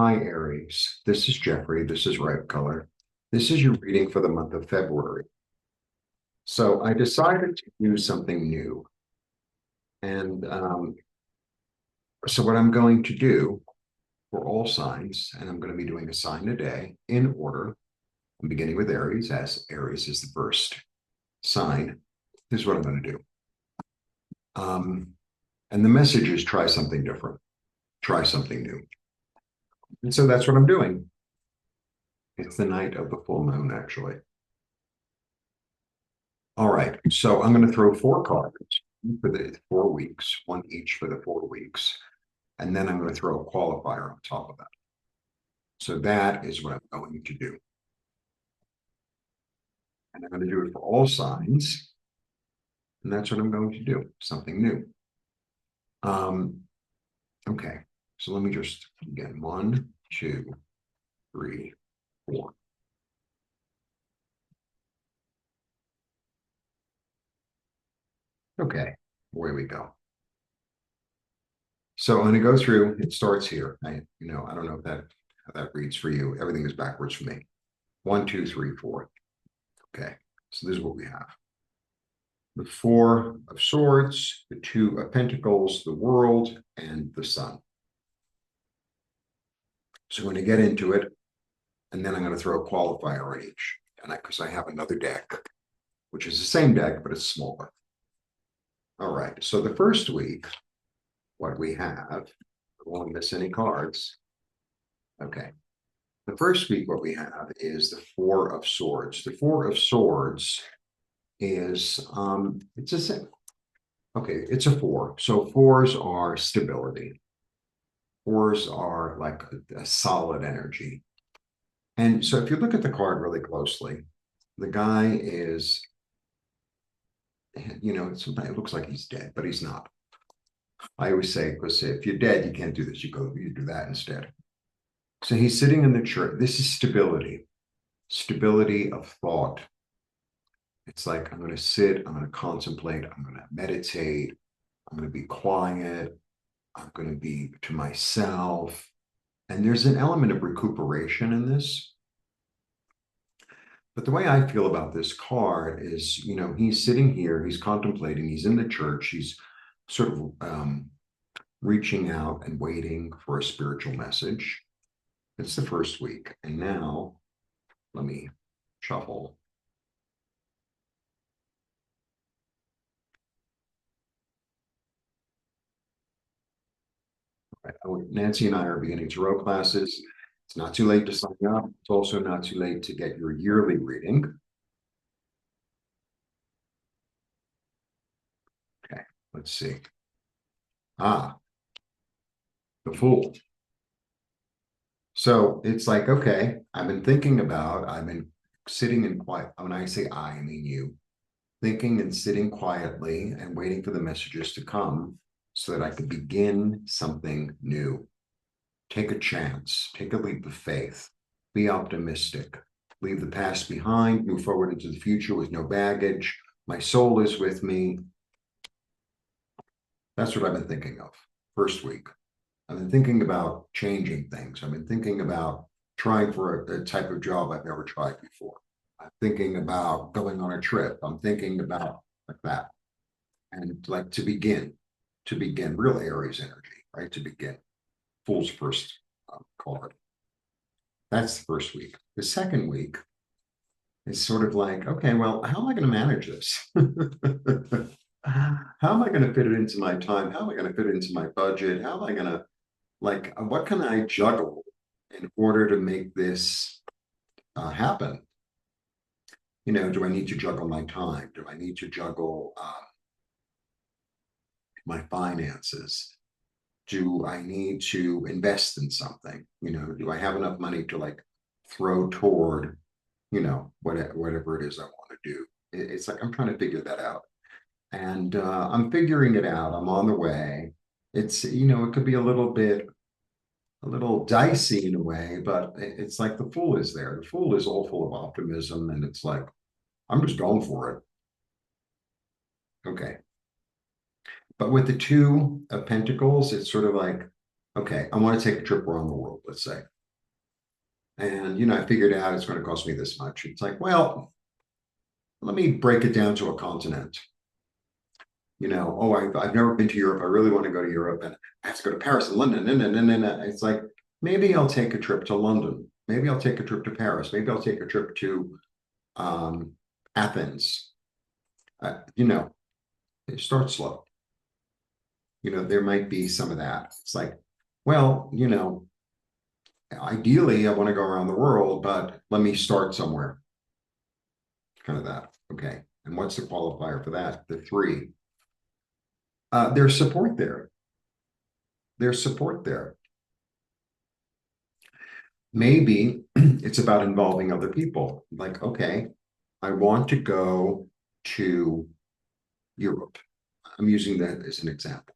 Hi, Aries. This is Jeffrey. This is Red Color. This is your reading for the month of February. So I decided to do something new. And so what I'm going to do for all signs, and I'm going to be doing a sign a day in order. I'm beginning with Aries, as Aries is the first sign. This is what I'm going to do. And the message is try something different, try something new. And so that's what I'm doing. It's the night of the full moon, actually. All right, so I'm going to throw four cards for the 4 weeks, one each for the 4 weeks, and then I'm going to throw a qualifier on top of that. So that is what I'm going to do. And I'm going to do it for all signs, and that's what I'm going to do, something new. Okay, so let me just, again, 1, 2, 3, 4. Okay, away we go. So I'm going to go through, it starts here. I don't know if how that reads for you. Everything is backwards for me. 1, 2, 3, 4. Okay, so this is what we have. The Four of Swords, the Two of Pentacles, the World, and the Sun. So I'm going to get into it, and then I'm going to throw a qualifier on each, and because I have another deck, which is the same deck, but it's smaller. All right, so the first week, what we have, I won't miss any cards. Okay, the first week, what we have is the Four of Swords. The Four of Swords is, it's a four. So fours are stability. Fours are like a solid energy. And so if you look at the card really closely, the guy is, sometimes it looks like he's dead, but he's not. I always say, because if you're dead, you can't do this. You do that instead. So he's sitting in the church. This is stability, stability of thought. It's like, I'm going to sit, I'm going to contemplate, I'm going to meditate, I'm going to be quiet, I'm going to be to myself. And there's an element of recuperation in this. But the way I feel about this card is, he's sitting here, he's contemplating, he's in the church, he's sort of reaching out and waiting for a spiritual message. It's the first week. And now, let me shuffle. Nancy and I are beginning tarot classes. It's not too late to sign up. It's also not too late to get your yearly reading. Okay, let's see. The Fool. So it's like, okay, I've been sitting in quiet. When I say I mean you, thinking and sitting quietly and waiting for the messages to come so that I could begin something new. Take a chance, take a leap of faith, be optimistic, leave the past behind, move forward into the future with no baggage. My soul is with me. That's what I've been thinking of. First week. I've been thinking about changing things. I've been thinking about trying for a type of job I've never tried before. I'm thinking about going on a trip. I'm thinking about like that. And like to begin real Aries energy, right? To begin. Fool's first card. That's the first week. The second week is sort of like, okay, well, how am I going to manage this? How am I going to fit it into my time? How am I going to fit it into my budget? How am I going to, what can I juggle in order to make this happen? Do I need to juggle my time? Do I need to juggle my finances? Do I need to invest in something? Do I have enough money to like throw toward, whatever it is I want to do? It's like I'm trying to figure that out. And I'm figuring it out. I'm on the way. It could be a little dicey in a way, but it's like the Fool is there. The Fool is all full of optimism, and it's like, I'm just going for it. Okay. But with the Two of Pentacles, it's sort of like, Okay, I want to take a trip around the world, let's say. And, I figured out it's going to cost me this much. It's like, well, let me break it down to a continent. Oh, I've never been to Europe. I really want to go to Europe and I have to go to Paris and London. And. It's like, maybe I'll take a trip to London. Maybe I'll take a trip to Paris. Maybe I'll take a trip to um, Athens. Uh, you know, start slow. There might be some of that. It's like, well, ideally, I want to go around the world, but let me start somewhere. Kind of that. Okay. And what's the qualifier for that? The three. There's support there. There's support there. Maybe it's about involving other people. Like, okay, I want to go to Europe. I'm using that as an example.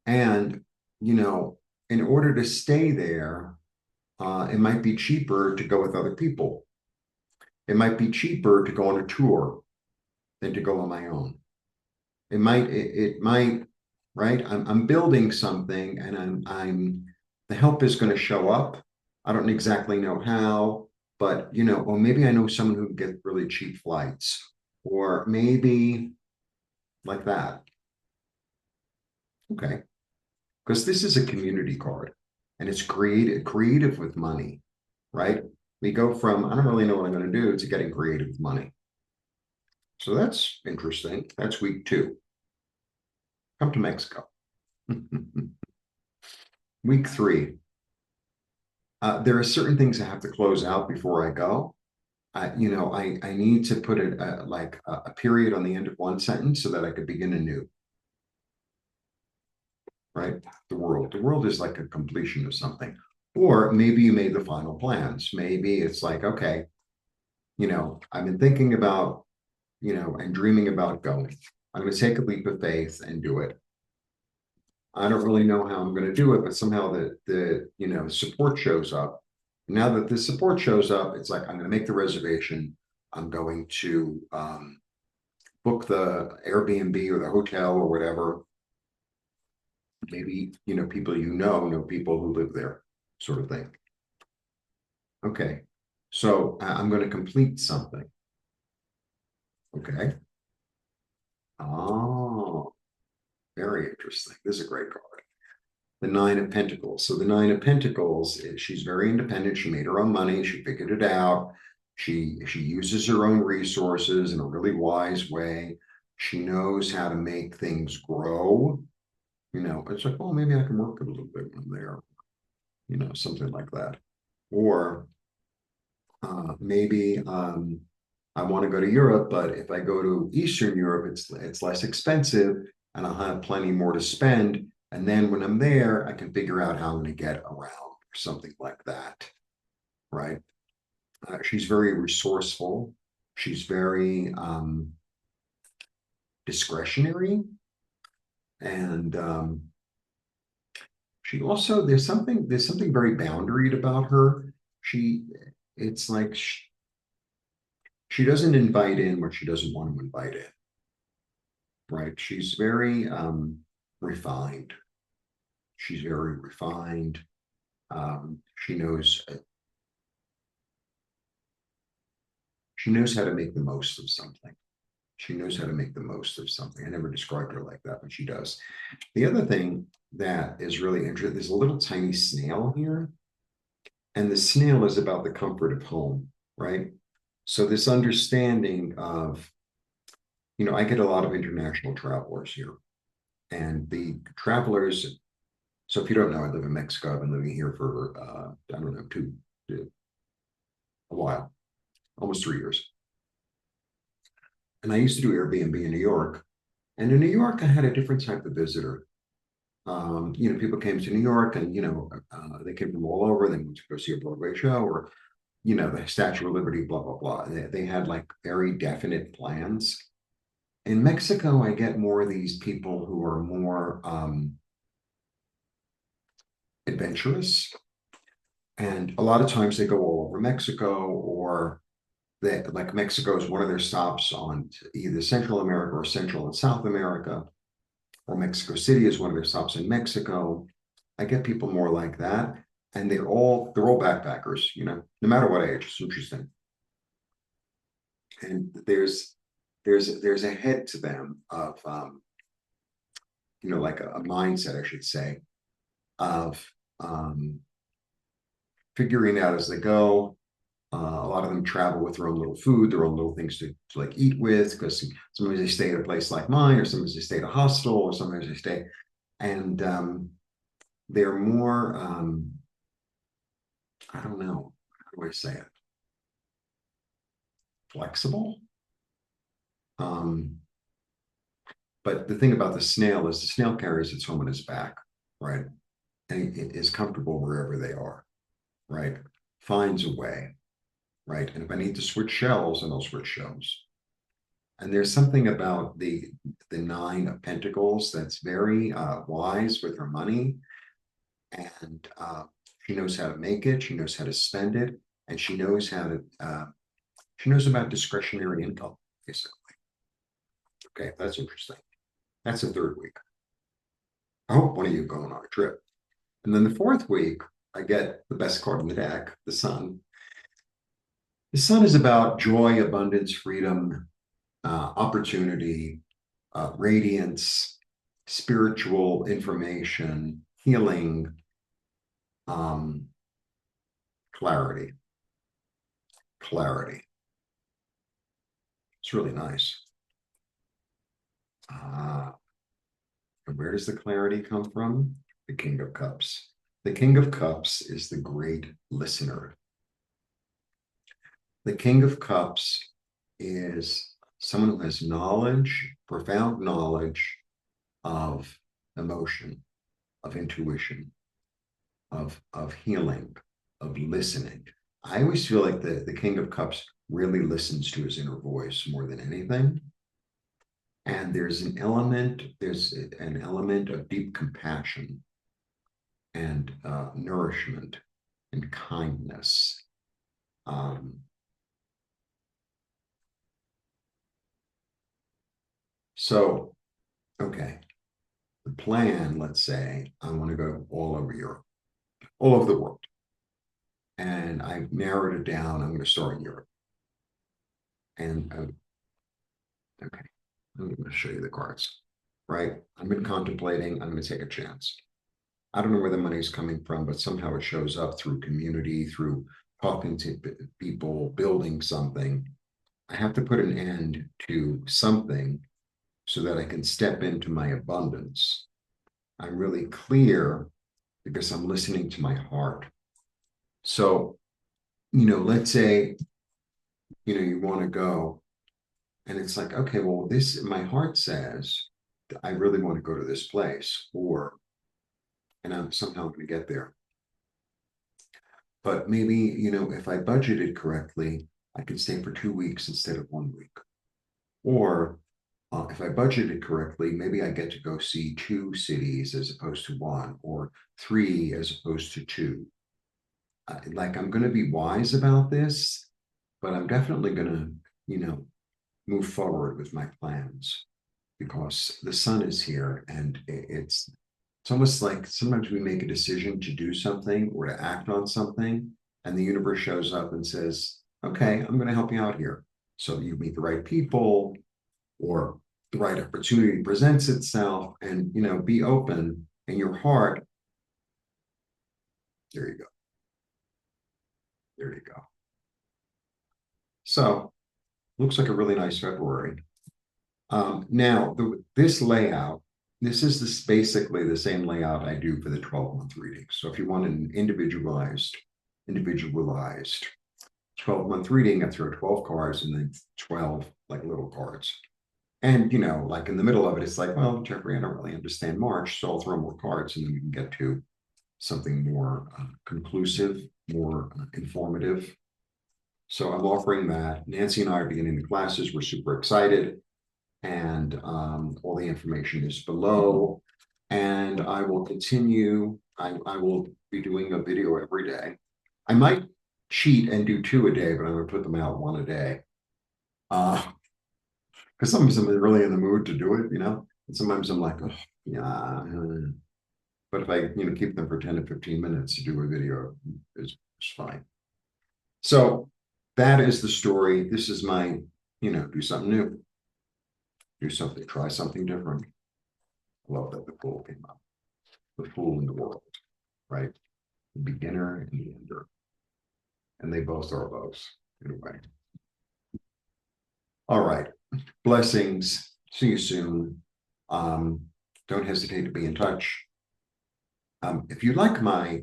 And, in order to stay there, it might be cheaper to go with other people. It might be cheaper to go on a tour than to go on my own. It might, right? I'm building something and the help is going to show up. I don't exactly know how, but or maybe I know someone who can get really cheap flights, or maybe like that. Okay. Because this is a community card and it's creative with money, right? We go from I don't really know what I'm going to do to getting creative with money. So that's interesting. That's week 2. Come to Mexico. Week 3. There are certain things I have to close out before I go. I need to put a period on the end of one sentence so that I could begin anew, right? The world is like a completion of something. Or maybe you made the final plans. Maybe it's like, okay, I've been thinking about, and dreaming about going. I'm going to take a leap of faith and do it. I don't really know how I'm going to do it, but somehow the support shows up. Now that the support shows up, it's like I'm going to make the reservation. I'm going to book the Airbnb or the hotel or whatever. Maybe people know people who live there, sort of thing. Okay, so I'm going to complete something. Okay. Oh, very interesting. This is a great card. The Nine of Pentacles. So the Nine of Pentacles, she's very independent. She made her own money. She figured it out. She uses her own resources in a really wise way. She knows how to make things grow. It's like, oh, maybe I can work a little bit from there. Something like that. Or maybe I want to go to Europe, but if I go to Eastern Europe, it's less expensive and I'll have plenty more to spend. And then when I'm there, I can figure out how I'm going to get around or something like that. Right. She's very resourceful. She's very discretionary. And she also, there's something very boundaried about her. It's like she doesn't invite in what she doesn't want to invite in. Right. She's very refined. She's very refined. She knows how to make the most of something. She knows how to make the most of something. I never described her like that, but she does. The other thing that is really interesting, there's a little tiny snail here, and the snail is about the comfort of home, right? So this understanding of, I get a lot of international travelers here, and the travelers. So if you don't know, I live in Mexico. I've been living here for I don't know, a while, almost 3 years. And I used to do Airbnb in New York. And in New York, I had a different type of visitor. People came to New York and, they came from all over. They went to go see a Broadway show or, the Statue of Liberty, blah, blah, blah. They had like very definite plans. In Mexico, I get more of these people who are more adventurous. And a lot of times they go all over Mexico, or like Mexico is one of their stops on either Central America or Central and South America, or Mexico City is one of their stops in Mexico. I get people more like that, and they're all backpackers, no matter what age. It's interesting. And there's a head to them of like a mindset, I should say, of um figuring out as they go. A lot of them travel with their own little food, their own little things to like eat with, because sometimes they stay at a place like mine, or sometimes they stay at a hostel, or sometimes they stay, and they're more, I don't know, how do I say it? Flexible. Um, but the thing about the snail is the snail carries its home on its back, right? And it is comfortable wherever they are, right? Finds a way, right? And if I need to switch shells, then I'll switch shells. And there's something about the nine of pentacles that's very wise with her money, and she knows how to make it. She knows how to spend it, and she knows how to. She knows about discretionary income, basically. Okay, that's interesting. That's the third week. I hope one of you going on a trip. And then the fourth week, I get the best card in the deck, the Sun. The Sun is about joy, abundance, freedom, opportunity, radiance, spiritual information, healing, um, clarity. Clarity. It's really nice. And where does the clarity come from? The King of Cups. The King of Cups is the great listener. The King of Cups is someone who has knowledge, profound knowledge of emotion, of intuition, of healing, of listening. I always feel like the King of Cups really listens to his inner voice more than anything. And there's an element of deep compassion and nourishment and kindness. Um, so, okay, the plan, let's say, I want to go all over Europe, all over the world. And I've narrowed it down. I'm going to start in Europe. And okay, I'm going to show you the cards, right? I've been contemplating, I'm going to take a chance. I don't know where the money is coming from, but somehow it shows up through community, through talking to people, building something. I have to put an end to something so that I can step into my abundance. I'm really clear because I'm listening to my heart. So, let's say, you want to go, and it's like, okay, well, my heart says, I really want to go to this place, and I'm somehow going to get there. But maybe, if I budgeted correctly, I could stay for 2 weeks instead of 1 week. Or if I budgeted correctly, maybe I get to go see 2 cities as opposed to one, or 3 as opposed to 2. Like I'm going to be wise about this, but I'm definitely going to, move forward with my plans because the sun is here, and it's almost like sometimes we make a decision to do something or to act on something, and the universe shows up and says, okay, I'm going to help you out here. So you meet the right people, or the right opportunity presents itself, and, be open in your heart. There you go. There you go. So looks like a really nice February. Now, this layout, this is basically the same layout I do for the 12-month reading. So if you want an individualized 12-month reading, I throw 12 cards and then 12 like little cards. And, like in the middle of it, it's like, well, Jeffrey, I don't really understand March, so I'll throw more cards and then we can get to something more conclusive, more informative. So I'm offering that. Nancy and I are beginning the classes. We're super excited. And all the information is below. And I will continue. I will be doing a video every day. I might cheat and do 2 a day, but I'm going to put them out 1 a day. Because sometimes I'm really in the mood to do it, And sometimes I'm like, oh, yeah. But if I, keep them for 10 to 15 minutes to do a video is fine. So that is the story. This is my, do something new. Do something, try something different. I love that the Fool came up. The Fool in the world, right? The beginner and the ender. And they both are those anyway. All right. Blessings. See you soon. Don't hesitate to be in touch. If you like my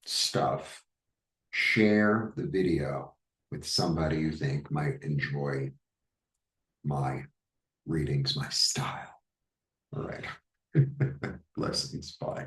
stuff, share the video with somebody you think might enjoy my readings, my style. All right. Blessings. Bye.